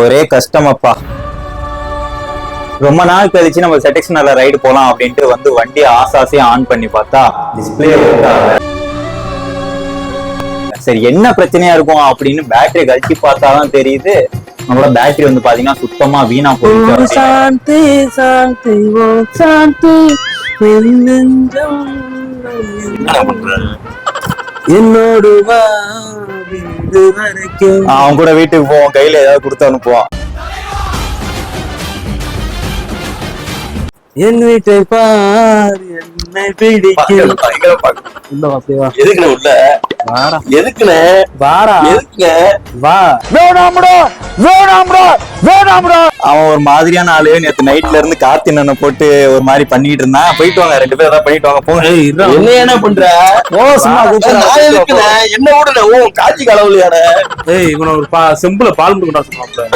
ஒரே கஷ்டமப்பா. ரொம்ப நாள் கழிச்சு நம்ம செட்டெக்ஷனல்ல ரைடு போலாம் அப்படின்ட்டு வந்து வண்டியை ஆசாசியா ஆன் பண்ணி பார்த்தா டிஸ்பிளே சரி என்ன பிரச்சனையா இருக்கும் அப்படின்னு பேட்டரி கழிச்சு பார்த்தாதான் தெரியுது நம்மளோட பேட்டரி வந்து பாத்தீங்கன்னா சுத்தமா வீணா போயிடுச்சு. என்னோடு அவன் கூட வீட்டுக்கு போவோம், கையில ஏதாவது கொடுத்து அனுப்புவான். என் வீட்டை பார் என்னை பிடிக்கும். அவன் ஒரு மாதிரியான ஆளு. நேத்து நைட்ல இருந்து கார்த்தின போட்டு ஒரு மாதிரி பண்ணிட்டு இருந்தான். போயிட்டு வாங்க, 2 பேரும் போயிட்டு வாங்க. போங்க. என்ன பண்ற? என்ன கூட காட்சி கலவுலையாட. இவன ஒரு செம்புல பால் கொண்டா சொல்லுவாங்க.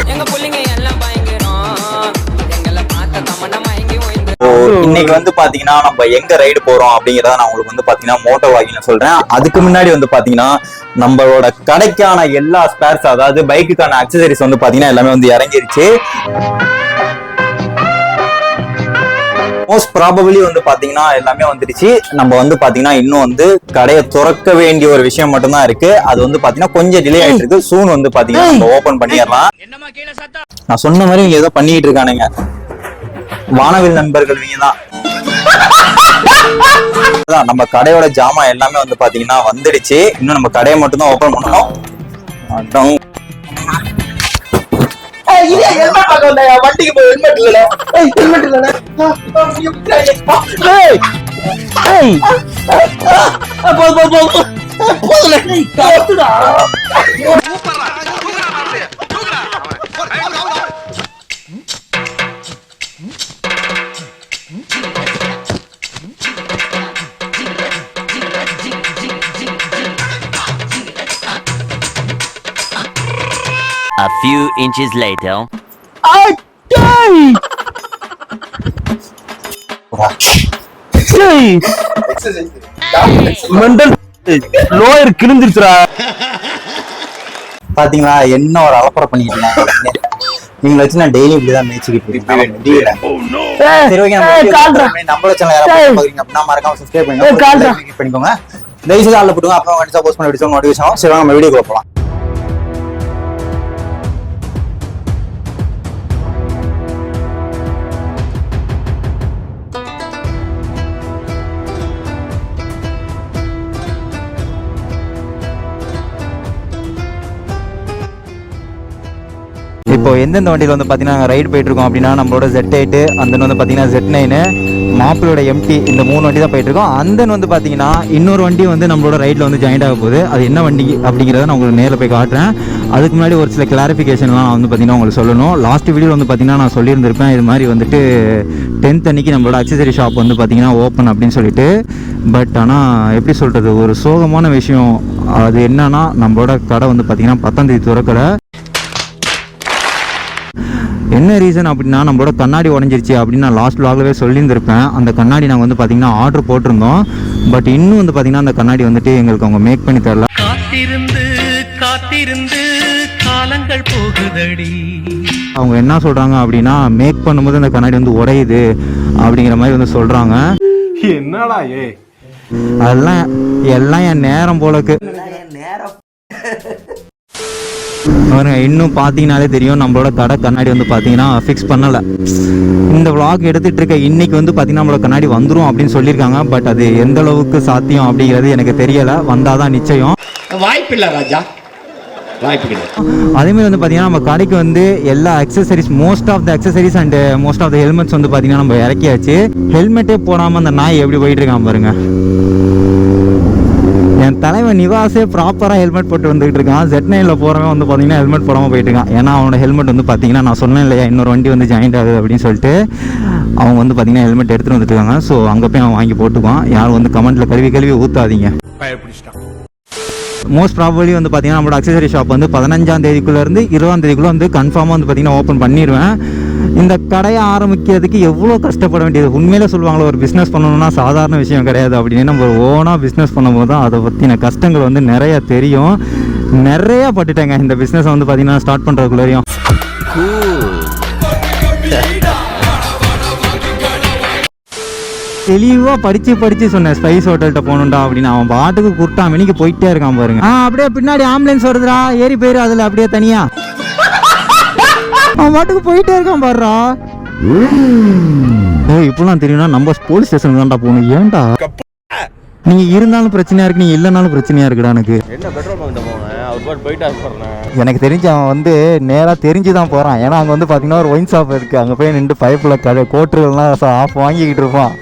இன்னைக்கு வந்து பாத்தீங்கன்னா நம்ம எங்க ரைடு போறோம் அப்படிங்கறத நான் உங்களுக்கு வந்து பாத்தீங்கன்னா மோட்டோ வாக்கிங் சொல்றேன். அதுக்கு முன்னாடி வந்து பாத்தீங்கன்னா நம்மளோட கடைக்கான எல்லா ஸ்பேர்ஸ், அதாவது பைக்குக்கான அக்சசரிஸ் வந்து பாத்தீங்கன்னா எல்லாமே வந்து இறங்கிருச்சு. மோஸ்ட் ப்ராபபிலி வந்து பாத்தீங்கன்னா எல்லாமே வந்துருச்சு. நம்ம வந்து பாத்தீங்கன்னா இன்னும் வந்து கடையை திறக்க வேண்டிய ஒரு விஷயம் மட்டும் தான் இருக்கு. அது வந்து பாத்தீங்கன்னா கொஞ்சம் டிலே ஆயிட்டு இருக்கு. சூன் வந்து பாத்தீங்கன்னா நம்ம ஓபன் பண்ணிடலாம். நான் சொன்ன மாதிரி இங்க ஏதோ பண்ணிட்டு இருக்கானுங்க வானவில் நண்பர்கள். நீங்க தான் நம்ம கடையோட ஜாமான் எல்லாமே வந்து பாத்தீங்கன்னா வந்துடுச்சு. இன்னும் நம்ம கடையை மட்டும் தான் ஓபன் பண்ணணும். வண்டிக்கு போய் ஹெல்மெட் இல்ல. ஹெல்மெட் இல்ல. A few inches later. பாத்தீங்களா என்ன ஒரு அலப்பறை பண்ணிட்டு இருக்காங்க. நீங்க வச்சு நான் டெய்லி இப்படிதான் மேய்ச்சிக்கிட்டு இருக்கேன். நம்மளோட சேனல் யாராவது பாக்குறீங்க அப்படின்னா மறக்காம சப்ஸ்கிரைப் பண்ணிக்கோங்க. தயவுசெய்து ஆள்ல போட்டுங்க. அப்புறம் கண்டிப்பா போஸ்ட் பண்ணி நோட்டிஃபிகேஷன். சரி நம்ம வீடியோக்குள்ள போலாம். இப்போ எந்தெந்த வண்டியில் வந்து பார்த்தீங்கன்னா ரைடு போயிட்டு இருக்கோம் அப்படின்னா நம்மளோட Z8, அந்த வந்து பார்த்தீங்கன்னா Z9, மாப்பிளோட MT, இந்த 3 வண்டி தான் போயிட்டு இருக்கோம். அந்த வந்து பார்த்தீங்கன்னா இன்னொரு வண்டி வந்து நம்மளோட ரைடில் வந்து ஜாயின் ஆக போகுது. அது என்ன வண்டி அப்படிங்கிறத நான் உங்களுக்கு நேரில் போய் காட்டுறேன். அதுக்கு முன்னாடி ஒரு சில கிளாரிஃபிகேஷன்லாம் நான் வந்து பார்த்தீங்கன்னா உங்களுக்கு சொல்லணும். லாஸ்ட் வீடியோ வந்து பார்த்தீங்கன்னா நான் சொல்லியிருந்திருப்பேன் இது மாதிரி வந்துட்டு 10th அன்னைக்கு நம்மளோட அக்சசரி ஷாப் வந்து பார்த்தீங்கன்னா ஓப்பன் அப்படின்னு சொல்லிட்டு. பட் ஆனால் எப்படி சொல்கிறது, ஒரு சோகமான விஷயம். அது என்னன்னா நம்மளோட கடை வந்து பார்த்தீங்கன்னா 10ஆம் தேதி திறக்கலை. என்ன ரீசன் அப்படின்னா நம்மளோட கண்ணாடி உடஞ்சிருச்சு அப்படின்னு நான் லாஸ்ட் வ்ளாக்லவே சொல்லியிருந்திருப்பேன். அந்த கண்ணாடி நாங்கள் வந்து பார்த்தீங்கன்னா ஆர்டர் போட்டிருந்தோம். பட் இன்னும் வந்து பார்த்தீங்கன்னா அந்த கண்ணாடி வந்துட்டு எங்களுக்கு அவங்க மேக் பண்ணி தரல. காத்திருந்து காலங்கள் போகுதடி. அவங்க என்ன சொல்றாங்க அப்படின்னா மேக் பண்ணும்போது அந்த கண்ணாடி வந்து உடையுது அப்படிங்கிற மாதிரி வந்து சொல்றாங்க. என்னடா அதெல்லாம் எல்லாம் என் நேரம் போலக்கு. இன்னும் பார்த்தீங்கன்னாலே தெரியும் நம்மளோட கடை கண்ணாடி வந்து பார்த்தீங்கன்னா ஃபிக்ஸ் பண்ணலை. இந்த vlog எடுத்துகிட்டு இருக்க இன்னைக்கு வந்து பார்த்தீங்கன்னா நம்மளோட கண்ணாடி வந்துடும் அப்படின்னு சொல்லியிருக்காங்க. பட் அது எந்த அளவுக்கு சாத்தியம் அப்படிங்கிறது எனக்கு தெரியலை. வந்தால் தான் நிச்சயம். வாய்ப்பில்லை ராஜா, வாய்ப்பு. அதேமாதிரி வந்து பார்த்தீங்கன்னா நம்ம கடைக்கு வந்து எல்லா accessories, most of the accessories and most of the helmets வந்து பார்த்தீங்கன்னா நம்ம இறக்கியாச்சு. ஹெல்மெட்டே போடாமல் அந்த நாய் எப்படி போயிட்டு இருக்கான் பாருங்க. என் தலைவன் நிவாஸே ப்ராப்பராக ஹெல்மெட் போட்டு வந்துகிட்டு இருக்கான். Z9ல போகிறவன் வந்து பார்த்தீங்கன்னா ஹெல்மெட் போடாமல் போயிட்டு இருக்கான். ஏன்னா அவனோட ஹெல்மெட் வந்து பார்த்தீங்கன்னா நான் சொன்னேன் இல்லையா இன்னொரு வண்டி வந்து ஜாயின் ஆகுது அப்படின்னு சொல்லிட்டு அவங்க வந்து பார்த்தீங்கன்னா ஹெல்மெட் எடுத்துகிட்டு வந்துட்டு இருக்காங்க. ஸோ அங்கே போய் அவன் வாங்கி போட்டுக்குவான். யாரும் வந்து கமெண்ட்டில் கழுவி ஊற்றாதீங்க. மோஸ்ட் ப்ராபபிலி வந்து பார்த்தீங்கன்னா நம்மளோட அக்சசரி ஷாப் வந்து 15ஆம் தேதிக்குள்ளேருந்து 20ஆம் தேதிக்குள்ளே வந்து கன்ஃபார்மாக வந்து பார்த்தீங்கன்னா ஓப்பன் பண்ணிடுவேன். இந்த கடையை ஆரம்பிக்கிறதுக்கு எவ்வளோ கஷ்டப்பட வேண்டியது. உண்மையிலே சொல்லுவாங்களோ ஒரு பிஸ்னஸ் பண்ணணும்னா சாதாரண விஷயம் கிடையாது அப்படின்னு. நம்ம ஓனாக பிஸ்னஸ் பண்ணும்போது தான் அதை பற்றின கஷ்டங்கள் வந்து நிறையா தெரியும். நிறையா பட்டுட்டேங்க இந்த பிஸ்னஸ் வந்து பார்த்தீங்கன்னா ஸ்டார்ட் பண்ணுறதுக்குள்ளேயும். Cool. தெளிவா படிச்சு சொன்னேன் ஸ்பைஸ் ஹோட்டல்கிட்ட போகணும்டா அப்படின்னு. அவன் பாட்டுக்கு குர்ட்டா மணிக்கு போயிட்டே இருக்கான் பாருங்க. அப்படியே பின்னாடி ஆம்புலன்ஸ் வருதுடா, ஏறி போயிரு அதுல அப்படியே தனியா. அவன் பாட்டுக்கு போயிட்டே இருக்கான் பாருடா. இப்பெல்லாம் தெரியும்னா நம்ம போலீஸ் ஸ்டேஷனுக்கு தான்டா போகணும். ஏன்டா நீங்க இருந்தாலும் பிரச்சனையா இருக்கு, நீங்க இல்லைனாலும் பிரச்சனையா இருக்குடா. எனக்கு என்ன பெட்ரோல் பங்க் போனேன், அவர் பாட்டு போயிட்டா போறேன். எனக்கு தெரிஞ்சு அவன் வந்து நேராக தெரிஞ்சுதான் போறான். ஏன்னா அங்கே வந்து பார்த்தீங்கன்னா ஒரு ஒயின் ஷாப் இருக்கு, அங்கே போய் நின்று பைப்பில் கோட்டுகள்லாம் ஆஃப் வாங்கிக்கிட்டு இருப்பான்.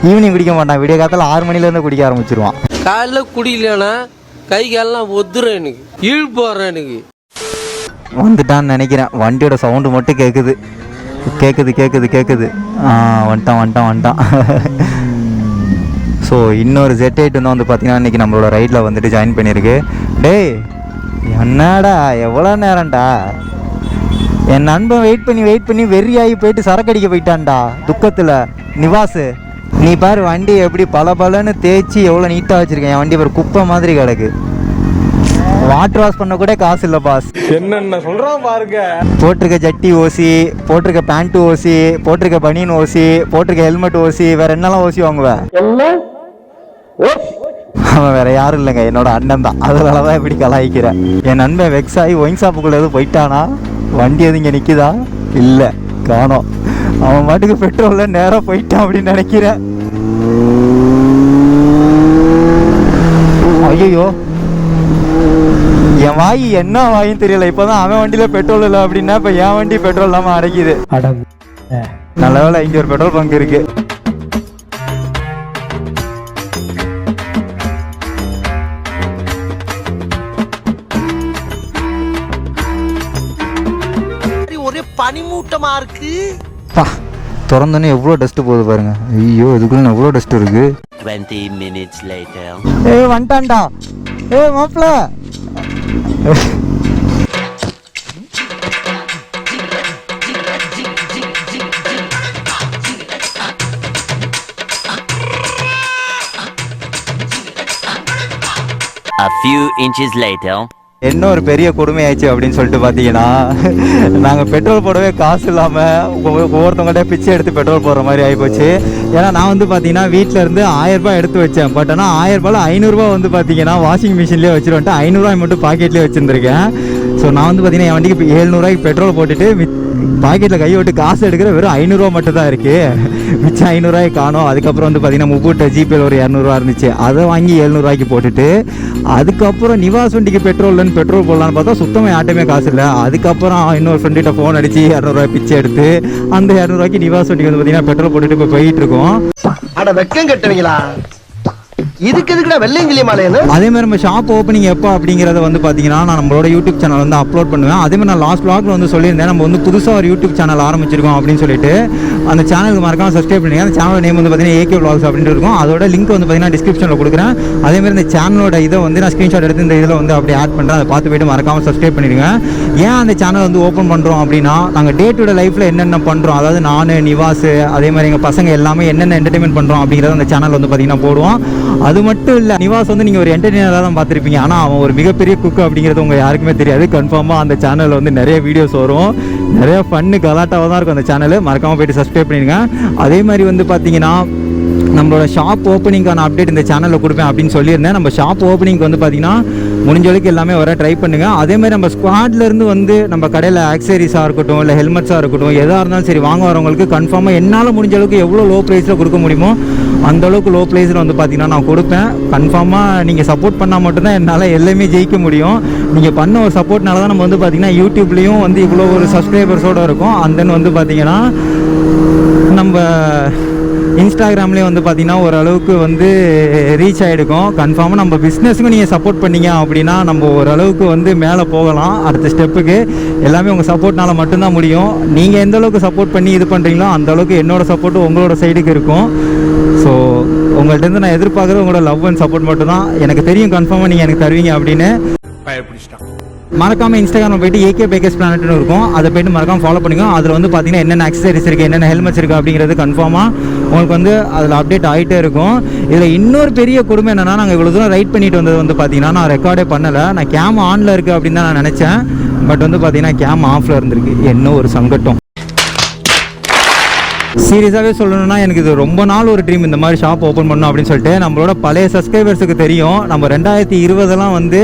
ஈவினிங் குடிக்க மாட்டான், விடிய காலத்தில் 6 மணிலேருந்து குடிக்க ஆரம்பிச்சிருவான். காலைல குடிக்கலன்னா கை காலெல்லாம் ஒத்துறேன், எனக்கு இழு போறேன். எனக்கு வந்துட்டான்னு நினைக்கிறேன். வண்டியோட சவுண்டு மட்டும் கேட்குது. வந்துட்டான். ஸோ இன்னொரு Z8 இன்னும் வந்து பார்த்தீங்கன்னா இன்றைக்கி நம்மளோட ரைட்டில் வந்துட்டு ஜாயின் பண்ணியிருக்கு. டேய் என்னடா எவ்வளோ நேரம்டா, என் நண்பன் வெயிட் பண்ணி வெறியாகி போயிட்டு சரக்கு அடிக்க போயிட்டான்டா துக்கத்தில். நிவாஸ் நீ பாரு வண்டி எப்படி பலன்னு தேய்ச்சி எவ்வளோ நீட்டாக வச்சுருக்கேன். என் வண்டி பாரு குப்பை மாதிரி கிடக்கு. வாட்டர் வாஷ் பண்ண கூட காசு இல்லை பாஸ். என்னென்ன சொல்றான் பாருங்க. போட்டிருக்க ஜட்டி ஓசி, போட்டிருக்க பேண்ட் ஓசி, போட்டிருக்க பனியன் ஓசி, போட்டிருக்க ஹெல்மெட் ஓசி, வேற என்னெல்லாம் ஓசி வாங்குவேன்? அவன் வேற யாரும் இல்லைங்க, என்னோட அண்ணன் தான். அதனால தான் இப்படி கலாய்க்கிறேன். என் நண்பன் வெக்ஸ் ஆகி ஒயின் ஷாப்புக்குள்ள எதுவும் போயிட்டானா, வண்டி எதுவும் இங்கே நிற்குதா? இல்லை, காணோம். அவன் மாட்டுக்கு பெட்ரோலில் நேராக போயிட்டான் அப்படின்னு நினைக்கிறேன். ஐயோ என் வாய் என்ன வாயும் தெரியல. இப்போதான் அவன் வண்டியில பெட்ரோல் இல்லை அப்படின்னா இப்போ என் வண்டி பெட்ரோல் இல்லாமல் அடைக்குது. நல்ல வேலை இங்கே ஒரு பெட்ரோல் பங்க் இருக்கு. ஒரே பனிமூட்டமா இருக்கு. திறந்தோன்னே எவ்வளோ டஸ்ட் போகுது பாருங்க. ஐயோ இதுக்குள்ள எவ்வளோ டஸ்ட் இருக்கு. 20 minutes later. வந்துட்டான்டா. மாப்பிள்ள A few inches later. என்ன ஒரு பெரிய கொடுமையாச்சு அப்படின்னு சொல்லிட்டு பார்த்தீங்கன்னா, நாங்கள் பெட்ரோல் போடவே காசு இல்லாமல் ஒவ்வொருத்தவங்கள்ட்ட பிச்சை எடுத்து பெட்ரோல் போடுற மாதிரி ஆகிப்போச்சு. ஏன்னா நான் வந்து பார்த்தீங்கன்னா வீட்டில் இருந்து 1000 ரூபாய் எடுத்து வச்சேன். பட் ஆனால் 1000 ரூபாயில் 500 ரூபா வந்து பார்த்தீங்கன்னா வாஷிங் மிஷின்லேயே வச்சுருவேன். 500 ரூபாய் மட்டும் பாக்கெட்லேயே வச்சுருந்துருக்கேன். ஸோ நான் வந்து பார்த்தீங்கன்னா என் வண்டிக்கு 700 ரூபாய்க்கு பெட்ரோல் போட்டுட்டு பாக்கெட்டில் கை விட்டு காசு எடுக்கிற வெறும் 500 ரூபா மட்டும் தான் இருக்குது. மிச்சம் 500 ரூபாய் காணும். அதுக்கப்புறம் வந்து பார்த்தீங்கன்னா முப்பூட்ட ஜிபேல ஒரு 200 ரூபா இருந்துச்சு, அதை வாங்கி 700 ரூபாய்க்கு போட்டுட்டு அதுக்கப்புறம் நிவாஸ் வண்டிக்கு பெட்ரோல் போடலான்னு பார்த்தா சுத்தமாக யார்ட்டுமே காசு இல்லை. அதுக்கப்புறம் இன்னொரு ஃப்ரெண்ட்கிட்ட ஃபோன் அடிச்சு 200 ரூபாய் பிச்சை எடுத்து அந்த 200 ரூபாய்க்கு நிவாஸ் வண்டிக்கு வந்து பார்த்தீங்கன்னா பெட்ரோல் போட்டுட்டு இப்போ போயிட்டு இருக்கோம். அட வெக்கம் கட்டுவீங்களா, இதுக்கு எதுக்குடா வெள்ளையங்கிலி மாலைன்னு. அதே மாதிரி நம்ம ஷாப் ஓப்பனிங் எப்போ அப்படிங்கிறத வந்து பார்த்தீங்கன்னா நான் நம்மளோட யூடியூப் சேனல் வந்து அப்லோட் பண்ணுவேன். அதே மாதிரி நான் லாஸ்ட் vlogல வந்து சொல்லியிருந்தேன் நம்ம வந்து புதுசாக ஒரு யூடியூப் சேனல் ஆரம்பிச்சிருக்கோம் அப்படின்னு சொல்லிட்டு. அந்த சேனலுக்கு மறக்காம சப்ஸ்கிரைப் பண்ணுங்க. அந்த சேனல் நேம் வந்து பார்த்தீங்கன்னா AK Vlogs அப்படின்ட்டு இருக்கும். அதோட லிங்க் வந்து பார்த்தீங்கன்னா டிஸ்கிரிப்ஷனில் கொடுக்குறேன். அதே மாதிரி இந்த சேனலோட இதை வந்து நான் ஸ்க்ரீன்ஷாட் எடுத்து இந்த இதில் வந்து அப்படி ஆட் பண்ணுறேன். அதை பார்த்து போய்ட்டு மறக்காம சப்ஸ்கிரைப் பண்ணிடுங்க. ஏன் அந்த சேனல் வந்து ஓப்பன் பண்ணுறோம் அப்படின்னா, நாங்கள் டே டு டே லைஃப்பில் என்னென்ன பண்ணுறோம், அதாவது நான் நிவாஸ் அதே மாதிரி எங்கள் பசங்க எல்லாமே என்னென்ன என்டர்டைன்மெண்ட் பண்ணுறோம் அப்படிங்கிறத அந்த சேனல் வந்து பார்த்தீங்கன்னா போடுவோம். அது மட்டும் இல்லை, நிவாஸ் வந்து நீங்கள் ஒரு என்டர்டெய்னராக தான் பார்த்துருப்பீங்க, ஆனால் அவன் ஒரு மிகப்பெரிய குக்கு அப்படிங்கிறது உங்கள் யாருக்குமே தெரியாது. கன்ஃபார்மாக அந்த சேனலில் வந்து நிறைய வீடியோஸ் வரும், நிறைய ஃபன்னு கலாட்டாவாக தான் இருக்கும் அந்த சேனல். மறக்காமல் போய்ட்டு சப்ஸ்கிரைப் பண்ணிடுங்க. அதே மாதிரி வந்து பார்த்தீங்கன்னா நம்மளோட ஷாப் ஓப்பனிங்கான அப்டேட் இந்த சேனலில் கொடுப்பேன் அப்படின்னு சொல்லியிருந்தேன். நம்ம ஷாப் ஓப்பனிங் வந்து பார்த்தீங்கன்னா முடிஞ்ச அளவுக்கு எல்லாமே வர ட்ரை பண்ணுங்கள். அதே மாதிரி நம்ம ஸ்குவாட்லேருந்து வந்து நம்ம கடையில் ஆக்சரிஸாக இருக்கட்டும் இல்லை ஹெல்மெட்ஸாக இருக்கட்டும் எதாக இருந்தாலும் சரி வாங்க வரவங்களுக்கு கன்ஃபார்மாக என்னால் முடிஞ்ச அளவுக்கு எவ்வளோ லோ ப்ரைஸில் கொடுக்க முடியுமோ அந்தளவுக்கு லோ ப்ரைஸில் வந்து பார்த்தீங்கன்னா நான் கொடுப்பேன். கன்ஃபார்மாக நீங்கள் சப்போர்ட் பண்ணால் மட்டும்தான் என்னால் எல்லாமே ஜெயிக்க முடியும். நீங்கள் பண்ண ஒரு சப்போர்ட்னால தான் நம்ம வந்து பார்த்தீங்கன்னா யூடியூப்லேயும் வந்து இவ்வளோ ஒரு சப்ஸ்கிரைபர்ஸோடு இருக்கும். அண்ட் தென் வந்து பார்த்தீங்கன்னா நம்ம இன்ஸ்டாகிராம்லேயே வந்து பார்த்தீங்கன்னா ஓரளவுக்கு வந்து ரீச் ஆகிடுக்கும். கன்ஃபார்மாக நம்ம பிஸ்னஸுக்கும் நீங்கள் சப்போர்ட் பண்ணீங்க அப்படின்னா நம்ம ஓரளவுக்கு வந்து மேலே போகலாம் அடுத்த ஸ்டெப்புக்கு. எல்லாமே உங்கள் சப்போர்ட்னால மட்டும்தான் முடியும். நீங்கள் எந்த அளவுக்கு சப்போர்ட் பண்ணி இது பண்ணுறீங்களோ அந்தளவுக்கு என்னோடய சப்போர்ட்டும் உங்களோட சைடுக்கு இருக்கும். ஸோ உங்கள்கிட்ட நான் எதிர்பார்க்குறது உங்களோட லவ் அண்ட் சப்போர்ட் மட்டும் தான். எனக்கு தெரியும் கன்ஃபார்மாக நீங்கள் எனக்கு தருவீங்க அப்படின்னு. மறக்காம இன்ஸ்டாகிராமில் போயிட்டு ஏகே பைக்கர்ஸ் பிளானட்னு இருக்கும், அதை போயிட்டு மறக்காம ஃபாலோ பண்ணிக்கோ. அதில் வந்து பார்த்தீங்கன்னா என்னென்ன அக்சசரிஸ் இருக்குது, என்னென்ன ஹெல்மெட்ஸ் இருக்குது அப்படிங்கிறது கன்ஃபார்மாக உங்களுக்கு வந்து அதில் அப்டேட் ஆகிட்டே இருக்கும். இதில் இன்னொரு பெரிய கொடுமை என்னென்னா, நாங்கள் இவ்வளோ தூரம் ரைட் பண்ணிட்டு வந்தது வந்து பார்த்தீங்கன்னா நான் ரெக்கார்டே பண்ணலை. நான் கேம் ஆனில் இருக்குது அப்படின்னு தான் நான் நினச்சேன். பட் வந்து பார்த்தீங்கன்னா கேம் ஆஃபில் இருந்திருக்கு. என்ன ஒரு சங்கட்டம். சீரியஸாகவே சொல்லணும்னா எனக்கு இது ரொம்ப நாள் ஒரு ட்ரீம், இந்த மாதிரி ஷாப் ஓப்பன் பண்ணணும் அப்படின்னு சொல்லிட்டு. நம்மளோட பழைய சப்ஸ்கிரைபர்ஸுக்கு தெரியும், நம்ம 2020 வந்து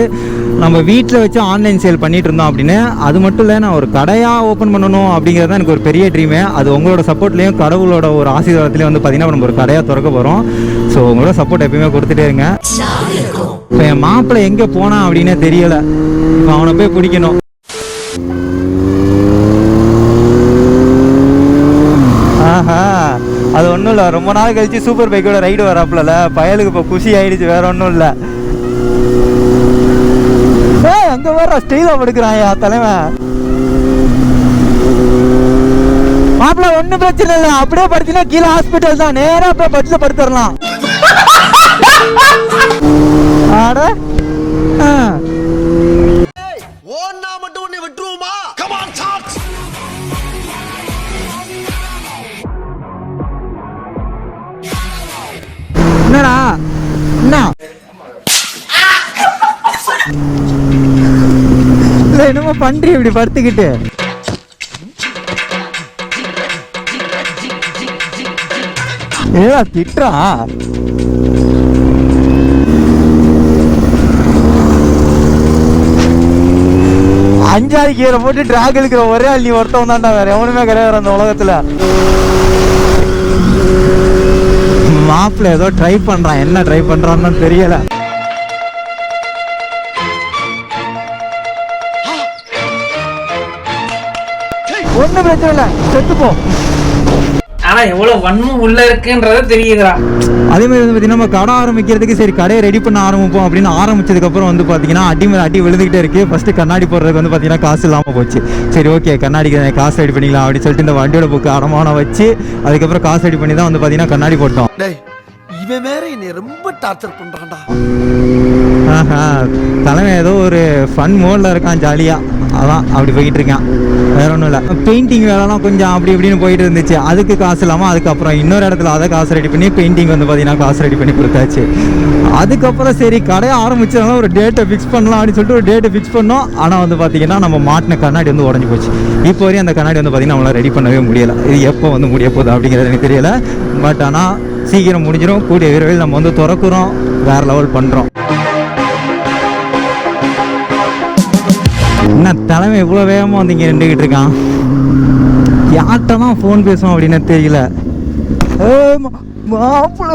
நம்ம வீட்டில் வச்சு ஆன்லைன் சேல் பண்ணிட்டு இருந்தோம் அப்படின்னு. அது மட்டும் இல்லை, நான் ஒரு கடையாக ஓப்பன் பண்ணணும் அப்படிங்கிறது தான் எனக்கு ஒரு பெரிய ட்ரீமே. அது உங்களோட சப்போர்ட்லேயும் கடவுளோட ஒரு ஆசீர்வாதத்துலேயும் வந்து பார்த்தீங்கன்னா நம்ம ஒரு கடையாக திறக்க போகிறோம். ஸோ உங்களோட சப்போர்ட் எப்பயுமே கொடுத்துட்டே இருங்க. இப்போ என் மாப்பிள்ளை எங்கே போனான் அப்படின்னே தெரியலை. இப்போ அவனை போய் பிடிக்கணும். ஆஹா, அது ஒன்றும் இல்லை, ரொம்ப நாள் கழிச்சு சூப்பர் பைக்கோட ரைடு வராப்புல பயலுக்கு இப்போ குஷி ஆயிடுச்சு, வேற ஒன்றும் இல்லை. அங்கே வர ஸ்டைலாக படுக்கிறான் தலைவன். மாப்பிள்ள ஒன்றும் பிரச்சனை இல்லை, அப்படியே படுத்தினா கீழே ஹாஸ்பிட்டல் தான், நேராக அப்படியே பட்ஸில் படுத்துடலாம். ஆட ஓன்னா மட்டும் உன்னை விட்டுருவோமா? Come on charge. என்னடா என்ன இல்லை என்னமோ பண்றீ இப்படி படுத்துக்கிட்டு? ஏதா திட்டுறா? அஞ்சாறு கீரை போட்டு டிராக் இருக்கிற ஒரே அள்ளி ஒருத்தவன் தான்டா, வேற எவனுமே கிடையாது அந்த உலகத்துல. மாப்பிள்ள ஏதோ ட்ரை பண்றான், என்ன ட்ரை பண்றான்னு தெரியல. ஒன்னும் பிரச்சனை இல்லை, செத்துப்போ. ஆனா எவ்வளவு வன்மம் உள்ள இருக்குன்றத தெரியுதுடா. அதே மாதிரி வந்து பார்த்தீங்கன்னா நம்ம கடை ஆரம்பிக்கிறதுக்கு சரி கடையை ரெடி பண்ண ஆரம்பிப்போம் அப்படின்னு ஆரம்பிச்சதுக்கப்புறம் வந்து பார்த்தீங்கன்னா அடி மேலே அடி விழுந்துகிட்டே இருக்குது. ஃபஸ்ட்டு கண்ணாடி போடுறதுக்கு வந்து பார்த்தீங்கன்னா காசு இல்லாமல் போச்சு. சரி ஓகே, கண்ணாடிக்கு காசு ரெடி பண்ணிக்கலாம் அப்படின்னு சொல்லிட்டு இந்த வண்டியோட புக்கு அடமானம் வச்சு அதுக்கப்புறம் காசு ரெடி பண்ணி தான் வந்து பார்த்தீங்கன்னா கண்ணாடி போட்டோம். இவன் வேற என்னை ரொம்ப டார்ச்சர் பண்றான்டா. ஆஹா, தலைமை ஏதோ ஒரு ஃபன் மோடில் இருக்கான், ஜாலியாக. அதான் அப்படி போய்கிட்டு இருக்கான், வேற ஒன்றும் இல்லை. பெயிண்டிங் வேலைலாம் கொஞ்சம் அப்படி இப்படின்னு போயிட்டு இருந்துச்சு, அதுக்கு காசு இல்லாமல் அதுக்கப்புறம் இன்னொரு இடத்துல அதை காசு ரெடி பண்ணி பெயிண்டிங் வந்து பார்த்தீங்கன்னா காசு ரெடி பண்ணி கொடுத்தாச்சு. அதுக்கப்புறம் சரி கடையை ஆரம்பிச்சதுனால ஒரு டேட்டை ஃபிக்ஸ் பண்ணலாம் அப்படின்னு சொல்லிட்டு ஒரு டேட்டை ஃபிக்ஸ் பண்ணோம். ஆனால் வந்து பார்த்தீங்கன்னா நம்ம மாட்டின கண்ணாடி வந்து உடஞ்சி போச்சு. இப்போ வரையும் அந்த கண்ணாடி வந்து பார்த்தீங்கன்னா நம்மளால் ரெடி பண்ணவே முடியலை. இது எப்போ வந்து முடிய போகுது அப்படிங்கிறது எனக்கு தெரியல. பட் ஆனால் சீக்கிரம் முடிஞ்சிடும். கூடிய விரைவில் நம்ம வந்து திறக்கிறோம், வேறு லெவல் பண்ணுறோம். என்ன தலைமை இவ்வளோ வேகமாக வந்து இங்கே நின்றுக்கிட்டு இருக்கான்? யார்கிட்ட தான் ஃபோன் பேசுவோம் அப்படின்னு தெரியல. மாப்பிள்ள